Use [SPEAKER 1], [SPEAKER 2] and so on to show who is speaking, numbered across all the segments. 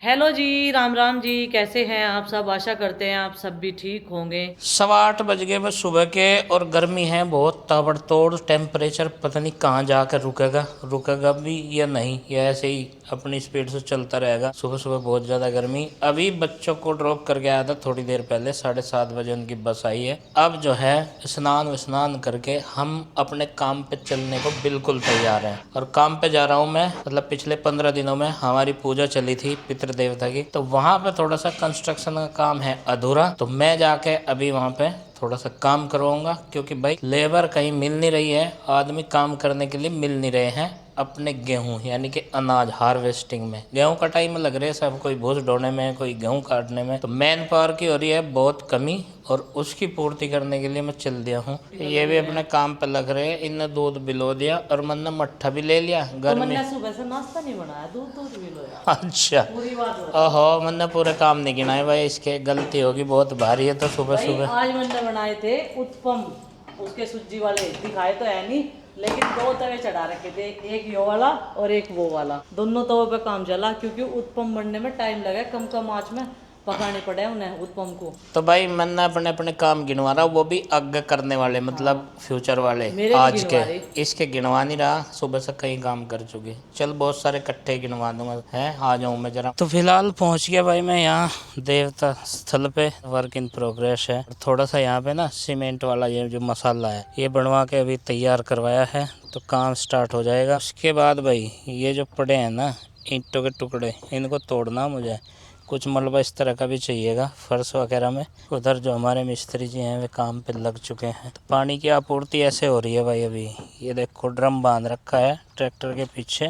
[SPEAKER 1] Hello जी, राम राम जी। कैसे हैं आप सब? आशा करते हैं आप सब भी ठीक होंगे।
[SPEAKER 2] 8:15 बज गए बस सुबह के। और गर्मी है बहुत ताबड़तोड़। टेम्परेचर पता नहीं कहाँ जाकर रुकेगा, रुकेगा भी या नहीं, या ऐसे ही अपनी स्पीड से चलता रहेगा। सुबह सुबह बहुत ज़्यादा गर्मी। अभी बच्चों को ड्रॉप करके आया था थोड़ी देर पहले, 7:30 बजे उनकी बस आई है। अब जो है स्नान करके हम अपने काम पे चलने को बिल्कुल तैयार हैं। और काम पे जा रहा हूँ मैं, मतलब पिछले 15 दिनों में हमारी पूजा चली थी पितृ देवता की, तो वहाँ पे थोड़ा सा कंस्ट्रक्शन का काम है अधूरा, तो मैं जाके अभी वहाँ पे थोड़ा सा काम करवाऊंगा। क्योंकि भाई लेबर कहीं मिल नहीं रही है, आदमी काम करने के लिए मिल नहीं रहे हैं अपने गेहूं यानी कि अनाज हार्वेस्टिंग में। गेहूं कटाई में लग रहे हैं सब, कोई भूस ढोने में, कोई गेहूं काटने में। तो मैन पावर की हो रही है बहुत कमी, और उसकी पूर्ति करने के लिए मैं चल दिया हूँ। ये भी अपने काम पे लग रहे हैं। इनने दूध बिलो दिया और मैंने मट्ठा भी ले लिया
[SPEAKER 1] तो
[SPEAKER 2] घर में।
[SPEAKER 1] मैंने सुबह से नाश्ता नहीं बनाया, दूध दूध भी लो यार।
[SPEAKER 2] अच्छा।
[SPEAKER 1] पूरी बात बता।
[SPEAKER 2] ओहो, मैंने पूरे काम नहीं गिनाए भाई, इसके गलती होगी बहुत भारी है। तो सुबह
[SPEAKER 1] भाई
[SPEAKER 2] सुबह
[SPEAKER 1] आज मैंने बनाए थे उत्पम। उसके सूजी वाले दिखाए तो है नहीं, लेकिन दो तवे चढ़ा रखे थे, एक यो वाला और एक वो वाला। दोनों तवों पे काम चला, क्योंकि उत्पम बनने में टाइम लगा। कम कम आंच में पकाने पड़े उन्हें उत्पम को।
[SPEAKER 2] तो भाई मैंने अपने अपने काम गिनवा रहा, वो भी आगे करने वाले, मतलब फ्यूचर वाले
[SPEAKER 1] मेरे भी
[SPEAKER 2] आज के।
[SPEAKER 1] गिनवा रहे।
[SPEAKER 2] इसके गिनवा नहीं रहा, सुबह से कई काम कर चुके। चल बहुत सारे इकट्ठे गिनवा दूंगा, है आ जाऊँ मैं जरा। तो फिलहाल पहुंच गया भाई मैं यहाँ देवता स्थल पे। वर्क इन प्रोग्रेस है। थोड़ा सा यहाँ पे ना सीमेंट वाला ये जो मसाला है ये बनवा के अभी तैयार करवाया है, तो काम स्टार्ट हो जाएगा। उसके बाद भाई ये जो पड़े हैं ना ईंटों के टुकड़े, इनको तोड़ना मुझे। कुछ मलबा इस तरह का भी चाहिएगा फर्श वगैरह में। उधर जो हमारे मिस्त्री जी हैं वे काम पे लग चुके हैं। तो पानी की आपूर्ति ऐसे हो रही है भाई। अभी ये देखो ड्रम बांध रखा है ट्रैक्टर के पीछे,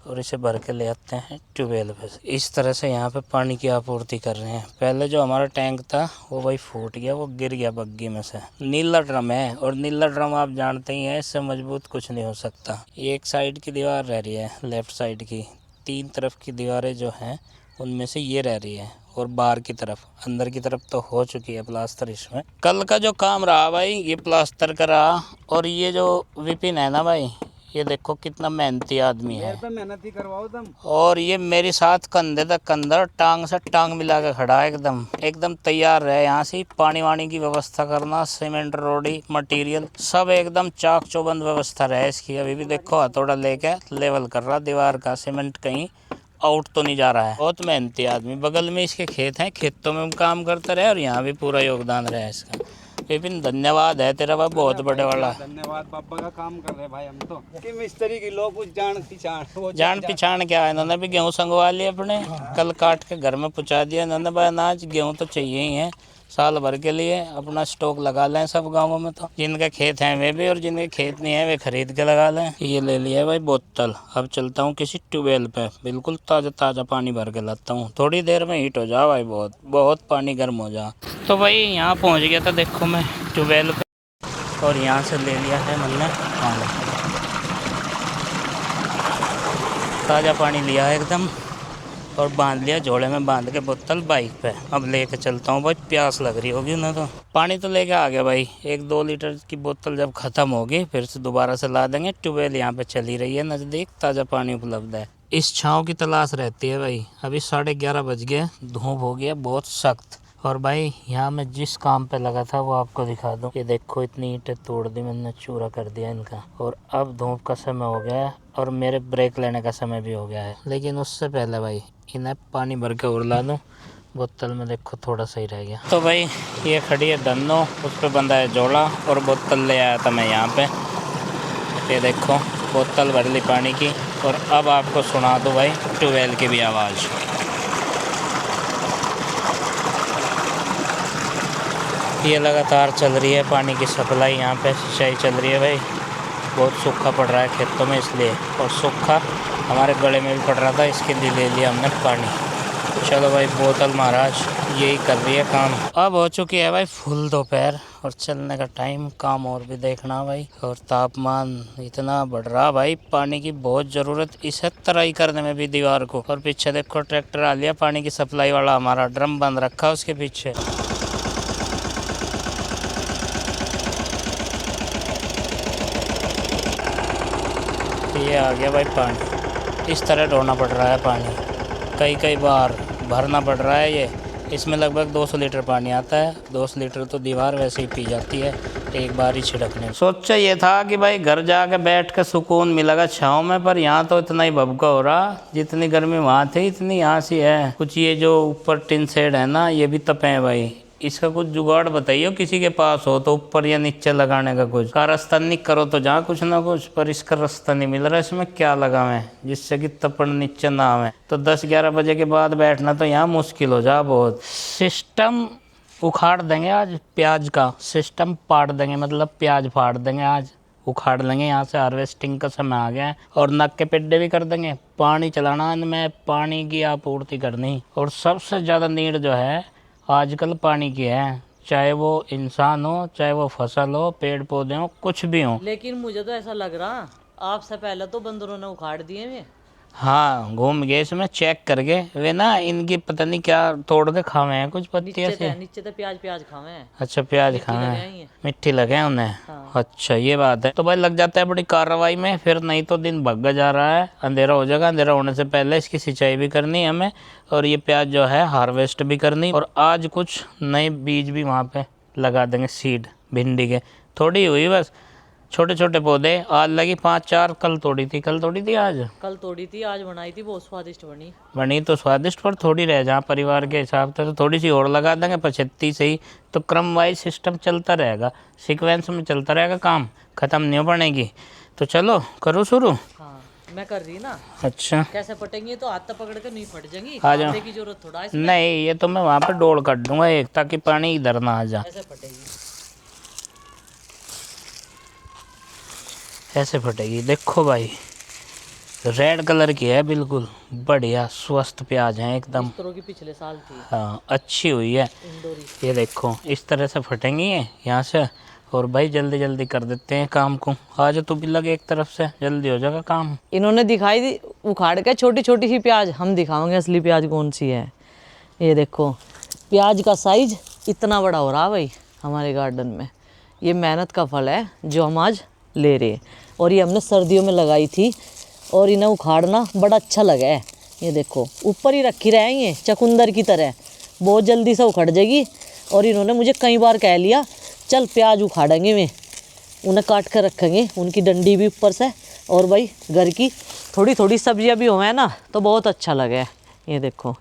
[SPEAKER 2] और इसे भर के ले आते हैं ट्यूबवेल पे। इस तरह से यहाँ पे पानी की आपूर्ति कर रहे हैं। पहले जो हमारा टैंक था वो भाई फूट गया, वो गिर गया बग्गी में से। नीला ड्रम है, और नीला ड्रम आप जानते ही हैं, इससे मजबूत कुछ नहीं हो सकता। एक साइड की दीवार रह रही है, लेफ्ट साइड की। 3 तरफ की दीवारें जो हैं उनमें से ये रह रही है, और बाहर की तरफ, अंदर की तरफ तो हो चुकी है प्लास्टर। इसमें कल का जो काम रहा भाई ये प्लास्टर का रहा। और ये जो विपिन है ना भाई, ये देखो कितना मेहनती आदमी है।
[SPEAKER 3] मेहनत ही करवाओ तुम।
[SPEAKER 2] और ये मेरे साथ कंधे तक कंधे, टांग से टांग मिला के खड़ा है, एकदम एकदम तैयार रहे। यहाँ से पानी वानी की व्यवस्था करना, सीमेंट रोडी मटेरियल सब एकदम चाक चौबंद व्यवस्था रहे इसकी। अभी भी देखो हथौड़ा लेके लेवल कर रहा दीवार का। सीमेंट कहीं आउट तो नहीं जा रहा है। बहुत मेहनती आदमी। बगल में इसके खेत हैं, खेतों में काम करता रहे, और यहाँ भी पूरा योगदान रहा इसका। विपिन धन्यवाद है तेरा भाई, बहुत बड़े वाला।
[SPEAKER 3] धन्यवाद, पापा का काम कर रहे भाई हम तो। कि मिस्त्री की लोग कुछ जान
[SPEAKER 2] पहचान क्या है, इन्होंने भी गेहूँ संगवा लिए अपने। कल काट के घर में पहुँचा दिया इन्होंने भाई। अनाज गेहूँ तो चाहिए ही है साल भर के लिए, अपना स्टॉक लगा लें सब गांवों में। तो जिनके खेत हैं वे भी, और जिनके खेत नहीं है वे खरीद के लगा लें। ये ले लिया है भाई बोतल। अब चलता हूँ किसी ट्यूबवेल पे, बिल्कुल ताज़ा ताज़ा पानी भर के लाता हूँ। थोड़ी देर में हीट हो जा भाई, बहुत बहुत पानी गर्म हो जा। तो भाई यहाँ पहुँच गया था देखो मैं ट्यूबवेल पे, और यहाँ से ले लिया है मैंने पानी। ताज़ा पानी लिया है एकदम, और बांध लिया झोले में, बांध के बोतल बाइक पे। अब लेके चलता हूँ भाई, प्यास लग रही होगी ना। तो पानी तो लेके आ गया भाई। 1-2 लीटर की बोतल जब ख़त्म होगी फिर से दोबारा से ला देंगे। ट्यूबवेल यहाँ पे चली रही है नज़दीक, ताज़ा पानी उपलब्ध है। इस छाँव की तलाश रहती है भाई। अभी 11:30 बज गए, धूप हो गया बहुत सख्त। और भाई यहाँ मैं जिस काम पे लगा था वो आपको दिखा दूँ। ये देखो इतनी ईंटें तोड़ दी मैंने, चूरा कर दिया इनका। और अब धूप का समय हो गया है, और मेरे ब्रेक लेने का समय भी हो गया है। लेकिन उससे पहले भाई इन्हें पानी भर के उड़ला दूँ। बोतल में देखो थोड़ा सही रह गया। तो भाई ये खड़ी है धन्नो, उस पर बंधा है जोड़ा, और बोतल ले आया था मैं यहाँ पे। ये देखो बोतल भर ली पानी की। और अब आपको सुना दूँ भाई ट्यूबवेल की भी आवाज़। ये लगातार चल रही है पानी की सप्लाई, यहाँ पे सिंचाई चल रही है भाई। बहुत सूखा पड़ रहा है खेतों में इसलिए, और सूखा हमारे गले में भी पड़ रहा था, इसके लिए ले लिया हमने पानी। चलो भाई बोतल महाराज यही कर रही है काम। अब हो चुकी है भाई फुल दोपहर, और चलने का टाइम। काम और भी देखना भाई। और तापमान इतना बढ़ रहा भाई, पानी की बहुत ज़रूरत इसे तराई करने में भी दीवार को। और पीछे देखो ट्रैक्टर आ लिया पानी की सप्लाई वाला, हमारा ड्रम बंद रखा उसके पीछे। ये आ गया भाई पानी। इस तरह ढोना पड़ रहा है पानी। कई कई बार भरना पड़ रहा है ये। इसमें लगभग 200 लीटर पानी आता है। 200 लीटर तो दीवार वैसे ही पी जाती है एक बार ही छिड़कने। सोचा ये था कि भाई घर जाके बैठ के सुकून मिलेगा छाँव में, पर यहाँ तो इतना ही भभका हो रहा, जितनी गर्मी वहाँ थी इतनी यहाँ सी है। कुछ ये जो ऊपर टिन शेड है ना, ये भी तपे हैं भाई। इसका कुछ जुगाड़ बताइए किसी के पास हो तो, ऊपर या नीचे लगाने का कुछ का रास्ता नहीं करो तो जहाँ कुछ ना कुछ, पर इसका रास्ता नहीं मिल रहा। इसमें क्या लगा मैं जिससे कि तपड़ नीचे ना आवे। तो 10-11 बजे के बाद बैठना तो यहाँ मुश्किल हो जा बहुत। सिस्टम उखाड़ देंगे आज, प्याज का सिस्टम पाड़ देंगे, मतलब प्याज फाड़ देंगे आज, उखाड़ लेंगे। यहाँ से हार्वेस्टिंग का समय आ गया है। और नक के पेड्डे भी कर देंगे। पानी चलाना इनमें, पानी की आपूर्ति करनी। और सबसे ज़्यादा नीड जो है आजकल पानी की है, चाहे वो इंसान हो, चाहे वो फसल हो, पेड़ पौधे हो, कुछ भी हो।
[SPEAKER 1] लेकिन मुझे तो ऐसा लग रहा आपसे पहले तो बंदरों ने उखाड़ दिए वे।
[SPEAKER 2] हाँ, घूम गए इसमें चेक करके वे ना, इनकी पता नहीं क्या तोड़ के खावे हैं कुछ पत्तियाँ से।
[SPEAKER 1] नीचे तो प्याज खावे हैं।
[SPEAKER 2] अच्छा, प्याज खावे हैं, मिट्टी लगे हैं उन्हें।
[SPEAKER 1] हाँ।
[SPEAKER 2] अच्छा, ये बात है। तो भाई लग जाता है बड़ी कार्रवाई में, फिर नहीं तो दिन भग जा रहा है, अंधेरा हो जाएगा। अंधेरा होने से पहले इसकी सिंचाई भी करनी है हमें, और ये प्याज जो है हार्वेस्ट भी करनी। और आज कुछ नए बीज भी वहाँ पे लगा देंगे, सीड भिंडी के। थोड़ी हुई बस, छोटे छोटे पौधे। आज लगी 5-4, कल तोड़ी थी आज।
[SPEAKER 1] कल तोड़ी थी, आज बनाई थी, बहुत स्वादिष्ट
[SPEAKER 2] बनी तो स्वादिष्ट, पर थोड़ी रह जहाँ परिवार के हिसाब से, तो थोड़ी सी और लगा देंगे 75 से ही। तो क्रम वाइज सिस्टम चलता रहेगा, सीक्वेंस में चलता रहेगा, काम ख़त्म नहीं हो पाएगी। तो चलो करो शुरू।
[SPEAKER 1] हाँ, मैं कर रही ना।
[SPEAKER 2] अच्छा,
[SPEAKER 1] कैसे फटेंगी? तो हाथ पकड़ के नहीं फट जाएंगी।
[SPEAKER 2] आ जाओ।
[SPEAKER 1] की जरूरत थोड़ा इसमें।
[SPEAKER 2] नहीं, ये तो मैं वहाँ पे डोल काट दूंगा एक, ताकि पानी इधर ना आ जाए।
[SPEAKER 1] ऐसे फटेगी,
[SPEAKER 2] ऐसे फटेगी। देखो भाई, रेड कलर की है, बिल्कुल बढ़िया स्वस्थ प्याज है एकदम।
[SPEAKER 1] इस तरह की पिछले साल थी।
[SPEAKER 2] हाँ, अच्छी हुई है।
[SPEAKER 1] इंदौरी।
[SPEAKER 2] ये देखो इस तरह से फटेंगी ये यहाँ से। और भाई जल्दी जल्दी कर देते हैं काम को। आज तो भी लगे एक तरफ से, जल्दी हो जाएगा काम।
[SPEAKER 1] इन्होंने दिखाई दी उखाड़ के छोटी छोटी सी प्याज, हम दिखाओगे असली प्याज कौन सी है। ये देखो प्याज का साइज इतना बड़ा हो रहा भाई हमारे गार्डन में। ये मेहनत का फल है जो हम आज ले रहे हैं। और ये हमने सर्दियों में लगाई थी, और इन्हें उखाड़ना बड़ा अच्छा लगा है। ये देखो ऊपर ही रखी रहेंगे चकुंदर की तरह, बहुत जल्दी से उखड़ जाएगी। और इन्होंने मुझे कई बार कह लिया चल प्याज उखाड़ेंगे, में उन्हें काट कर रखेंगे, उनकी डंडी भी ऊपर से। और भाई घर की थोड़ी थोड़ी सब्जियां भी हो है ना, तो बहुत अच्छा लगा है। ये देखो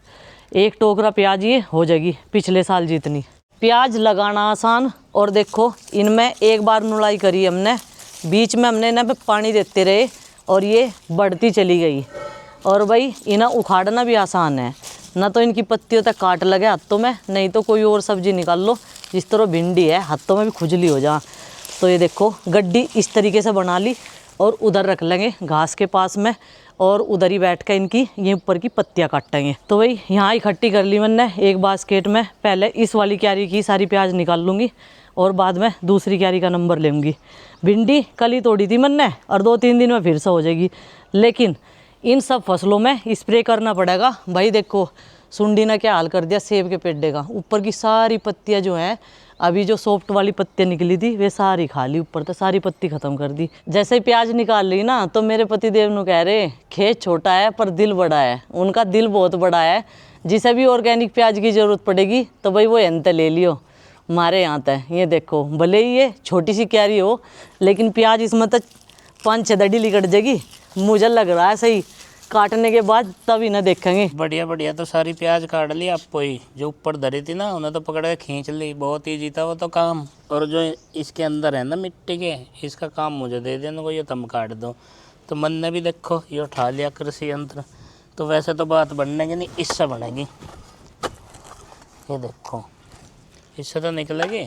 [SPEAKER 1] एक टोकरा प्याज ये हो जाएगी पिछले साल जितनी। प्याज लगाना आसान। और देखो इनमें एक बार नुलाई करी हमने, बीच में हमने इन्हें पे पानी देते रहे, और ये बढ़ती चली गई। और भाई इन्हें उखाड़ना भी आसान है, ना तो इनकी पत्तियों तक काट लगे हाथों में, नहीं तो कोई और सब्जी निकाल लो। जिस तरह भिंडी है, हाथों में भी खुजली हो जा। तो ये देखो गड्डी इस तरीके से बना ली, और उधर रख लेंगे घास के पास में, और उधर ही बैठ कर इनकी ये ऊपर की पत्तियाँ काटेंगे। तो भाई यहाँ इकट्ठी कर ली मैंने एक बास्केट में। पहले इस वाली क्यारी की सारी प्याज निकाल लूँगी, और बाद में दूसरी क्यारी का नंबर लेंगी। भिंडी कल ही तोड़ी थी मैंने, और 2-3 दिन में फिर से हो जाएगी। लेकिन इन सब फसलों में स्प्रे करना पड़ेगा। भाई देखो सुंडी ने क्या हाल कर दिया सेब के पेड्डे का। ऊपर की सारी पत्तियां जो हैं, अभी जो सॉफ्ट वाली पत्तियां निकली थी वे सारी खा ली, ऊपर तो सारी पत्ती ख़त्म कर दी। जैसे ही प्याज निकाल ली ना, तो मेरे पतिदेव ने कह रहे खेत छोटा है पर दिल बड़ा है। उनका दिल बहुत बड़ा है। जिसे भी ऑर्गेनिक प्याज की ज़रूरत पड़ेगी तो भाई वो एंते ले लियो हमारे यहाँ तक। ये देखो भले ही ये छोटी सी क्यारी हो, लेकिन प्याज इसमें तो 5-6 दड़ी लिकट जाएगी। मुझे लग रहा है सही काटने के बाद तब इन्हें देखेंगे।
[SPEAKER 2] बढ़िया बढ़िया। तो सारी प्याज काट ली आपको ही, जो ऊपर धरी थी ना उन्हें तो पकड़ के खींच ली। बहुत ईजी था वो तो काम। और जो इसके अंदर है ना मिट्टी के, इसका काम मुझे दे देना को, ये तुम काट दो। तो मन ने भी देखो ये उठा लिया कृषि यंत्र। तो वैसे तो बात बनने की नहीं, इससे बनेगी। ये देखो इससे तो निकलेगी,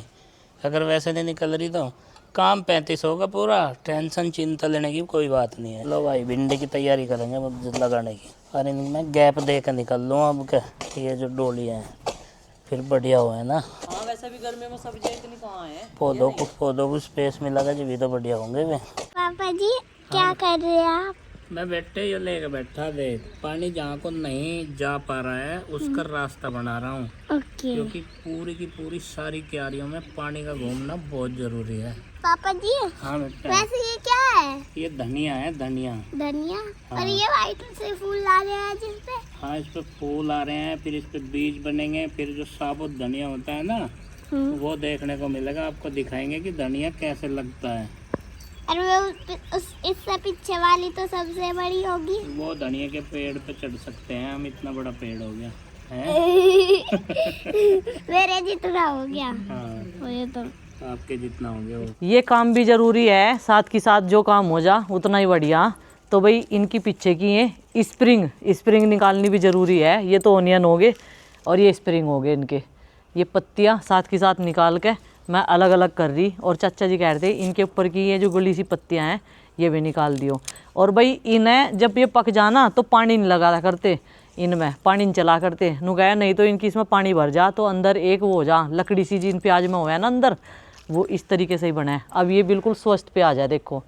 [SPEAKER 2] अगर वैसे नहीं निकल रही तो काम 35 होगा पूरा। टेंशन चिंता लेने की कोई बात नहीं है। लो भाई भिंडी की तैयारी करेंगे लगाने की। और इनमें गैप दे कर निकल लूँ अब क्या, ये जो डोलियाँ हैं फिर बढ़िया हुआ है ना।
[SPEAKER 1] हाँ वैसे भी गर्मी में सब्जियाँ इतनी कहाँ है।
[SPEAKER 2] पौधों को स्पेस मिला जब भी तो बढ़िया होंगे वे।
[SPEAKER 4] पापा जी क्या कर रहे हैं आप?
[SPEAKER 2] मैं बैठे ये लेके बैठा देख, पानी जहाँ को नहीं जा पा रहा है उसका रास्ता बना रहा हूँ। क्योंकि पूरी की पूरी सारी क्यारियों में पानी का घूमना बहुत जरूरी है।
[SPEAKER 4] पापा जी
[SPEAKER 2] हाँ बेटा।
[SPEAKER 4] वैसे ये क्या है?
[SPEAKER 2] ये धनिया है, धनिया।
[SPEAKER 4] धनिया।
[SPEAKER 2] हाँ।
[SPEAKER 4] और ये व्हाइट से फूल आ रहे हैं जिसपे।
[SPEAKER 2] हाँ, इस पे फूल आ रहे हैं, फिर इस पे बीज बनेंगे, फिर जो साबुत धनिया होता है ना वो देखने को मिलेगा। आपको दिखाएंगे कि धनिया कैसे लगता है।
[SPEAKER 4] और वो इससे पीछे वाली तो सबसे बड़ी होगी।
[SPEAKER 2] वो धनिया के पेड़ पे चढ़ सकते हैं हम, इतना बड़ा पेड़ हो गया है।
[SPEAKER 4] मेरे जितना हो गया।
[SPEAKER 2] हाँ,
[SPEAKER 4] वो ये तो
[SPEAKER 2] आपके जितना हो गया वो।
[SPEAKER 1] ये काम भी ज़रूरी है, साथ के साथ जो काम हो जा उतना ही बढ़िया। तो भाई इनकी पीछे की है स्प्रिंग निकालनी भी ज़रूरी है। ये तो ओनियन हो गए और ये स्प्रिंग हो गए इनके। ये पत्तियाँ साथ के साथ निकाल के मैं अलग अलग कर रही। और चाचा जी कह रहे थे इनके ऊपर की ये जो गुली सी पत्तियाँ हैं ये भी निकाल दियो। और भाई इन्हें जब ये पक जाना तो पानी नहीं लगा करते, इनमें पानी नहीं चला करते। नु गया नहीं तो इनकी इसमें पानी भर जा तो अंदर एक वो हो जा लकड़ी सी जिन प्याज में हो है ना अंदर, वो इस तरीके से ही बना है। अब ये बिल्कुल स्वस्थ प्याज है, देखो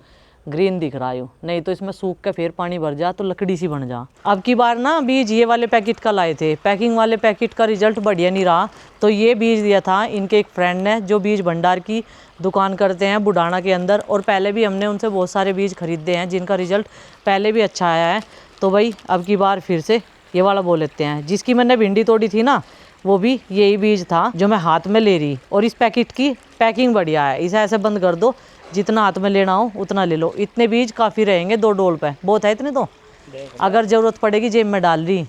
[SPEAKER 1] ग्रीन दिख रहा है। नहीं तो इसमें सूख के फिर पानी भर जा तो लकड़ी सी बन जा। अब की बार ना बीज ये वाले पैकेट का लाए थे, पैकिंग वाले पैकेट का रिजल्ट बढ़िया नहीं रहा। तो ये बीज दिया था इनके एक फ्रेंड ने जो बीज भंडार की दुकान करते हैं बुढ़ाना के अंदर। और पहले भी हमने उनसे बहुत सारे बीज खरीदे हैं जिनका रिजल्ट पहले भी अच्छा आया है। तो भाई अब की बार फिर से ये वाला बोल लेते हैं। जिसकी मैंने भिंडी तोड़ी थी ना वो भी यही बीज था जो मैं हाथ में ले रही। और इस पैकेट की पैकिंग बढ़िया है, इसे ऐसे बंद कर दो, जितना हाथ में लेना हो उतना ले लो। इतने बीज काफ़ी रहेंगे 2 डोल पे, बहुत है इतने। तो अगर ज़रूरत पड़ेगी जेब में डाल रही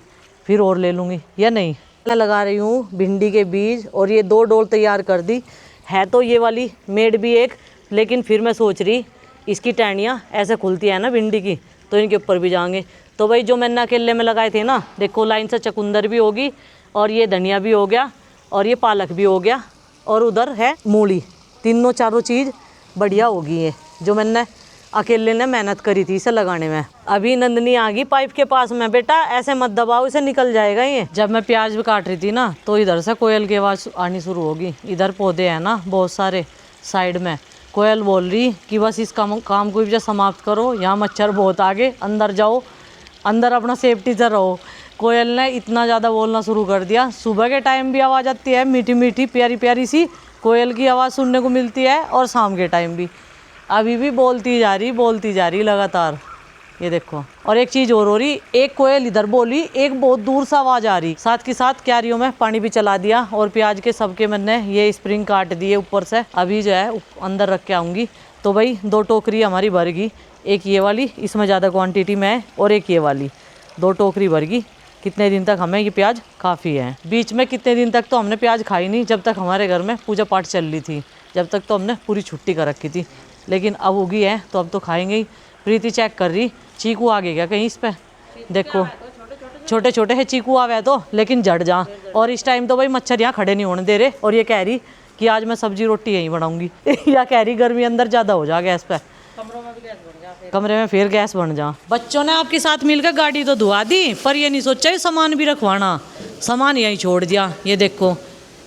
[SPEAKER 1] फिर और ले लूँगी या नहीं। मैं लगा रही हूँ भिंडी के बीज और ये 2 डोल तैयार कर दी है। तो ये वाली मेड भी एक, लेकिन फिर मैं सोच रही इसकी टहनियाँ ऐसे खुलती है ना भिंडी की तो इनके ऊपर भी जाएंगे। तो भाई जो मैंने अकेले में लगाए थे ना, देखो लाइन से चकुंदर भी होगी और ये धनिया भी हो गया और ये पालक भी हो गया और उधर है मूली। तीनों चारों चीज़ बढ़िया होगी ये जो मैंने अकेले ने मेहनत करी थी इसे लगाने में। अभी नंदनी आ गई पाइप के पास में, बेटा ऐसे मत दबाओ इसे निकल जाएगा ये। जब मैं प्याज भी काट रही थी ना तो इधर से कोयल की आवाज़ आनी शुरू होगी। इधर पौधे हैं ना बहुत सारे साइड में, कोयल बोल रही कि बस इस काम को भी समाप्त करो, यहाँ मच्छर बहुत आगे, अंदर जाओ, अंदर अपना सेफ्टी से रहो। कोयल ने इतना ज़्यादा बोलना शुरू कर दिया। सुबह के टाइम भी आवाज़ आती है मीठी मीठी प्यारी प्यारी सी कोयल की आवाज़ सुनने को मिलती है और शाम के टाइम भी। अभी भी बोलती जा रही लगातार, ये देखो। और एक चीज़ और हो रही, एक कोयल इधर बोली, एक बहुत दूर से आवाज़ आ रही। साथ के साथ क्यारियों में पानी भी चला दिया और प्याज के सबके मैंने ये स्प्रिंग काट दिए ऊपर से। अभी जो है अंदर रख के आऊँगी। तो भाई 2 टोकरी हमारी भर गई, एक ये वाली इसमें ज़्यादा क्वांटिटी में है और एक ये वाली, 2 टोकरी भर गई। कितने दिन तक हमें ये प्याज काफ़ी है। बीच में कितने दिन तक तो हमने प्याज खाई नहीं, जब तक हमारे घर में पूजा पाठ चल रही थी, जब तक तो हमने पूरी छुट्टी कर रखी थी। लेकिन अब उगी है तो अब तो खाएंगे ही। प्रीति चेक कर रही चीकू आ गया क्या कहीं इस पे, देखो छोटे छोटे है चीकू आवे तो, लेकिन जड़ जा। और इस टाइम तो भाई मच्छर यहाँ खड़े नहीं होने दे रहे। और ये कह रही कि आज मैं सब्जी रोटी यहीं बनाऊंगी। या कह रही गर्मी अंदर ज़्यादा हो जा गैस पे, कमरे में फिर गैस बन जा। बच्चों ने आपके साथ मिलकर गाड़ी तो धुआ दी, पर ये नहीं सोचा सामान भी रखवाना, सामान यहीं छोड़ दिया। ये देखो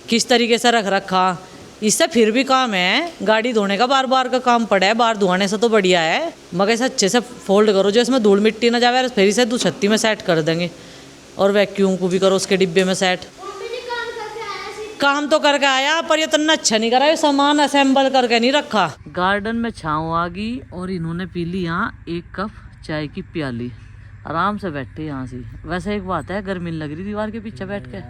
[SPEAKER 1] किस तरीके से रख रखा। इससे फिर भी काम है, गाड़ी धोने का बार बार का काम पड़ा है, बार धुआने से तो बढ़िया है। मगर इसे अच्छे से फोल्ड करो जो इसमें धूल मिट्टी ना जावे, फिर इसे 2 में सेट कर देंगे। और वैक्यूम को भी करो उसके डिब्बे में सेट। काम तो करके आया पर ये इतना अच्छा नहीं करा, ये सामान असेंबल करके नहीं रखा। गार्डन में छाँव आ गई और इन्होंने पी ली यहाँ 1 कप चाय की प्याली। आराम से बैठे यहाँ से। वैसे एक बात है, गर्मी लग रही दीवार के पीछे बैठ के।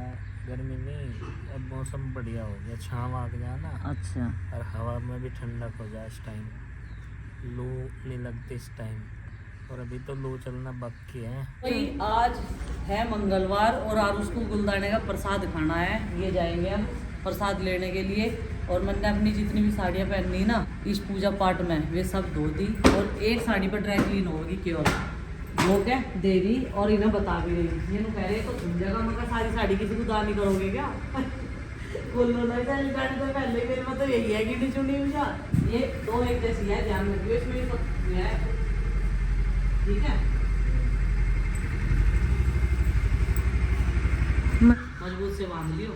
[SPEAKER 2] गर्मी नहीं, अब मौसम बढ़िया हो गया, छाँव आ गया ना।
[SPEAKER 1] अच्छा।
[SPEAKER 2] और हवा में भी ठंडक हो जाए इस टाइम, लू नहीं लगती इस टाइम। और अभी तो लू चलना बाकी है।
[SPEAKER 1] भाई आज है मंगलवार और आरुष को गुलदाने का प्रसाद खाना है। ये जाएंगे हम प्रसाद लेने के लिए। और मैंने अपनी जितनी भी साड़ियाँ पहननी ना इस पूजा पाठ में वे सब धो दी। और एक साड़ी पर ड्राई क्लीन होगी केवल, वो क्या दे दी और इन्हें बता भी रही। ये कह रहे तो सुन जाएगा, मगर सारी साड़ी किसी को दान नहीं करोगे क्या? बोलो ना साड़ी तो पहले मेरे में तो यही है गिनी चुनी हुई। ये 2 एक जैसी है, ध्यान रखिए इसमें ये सब है, ठीक है। मजबूत से बांध लियो।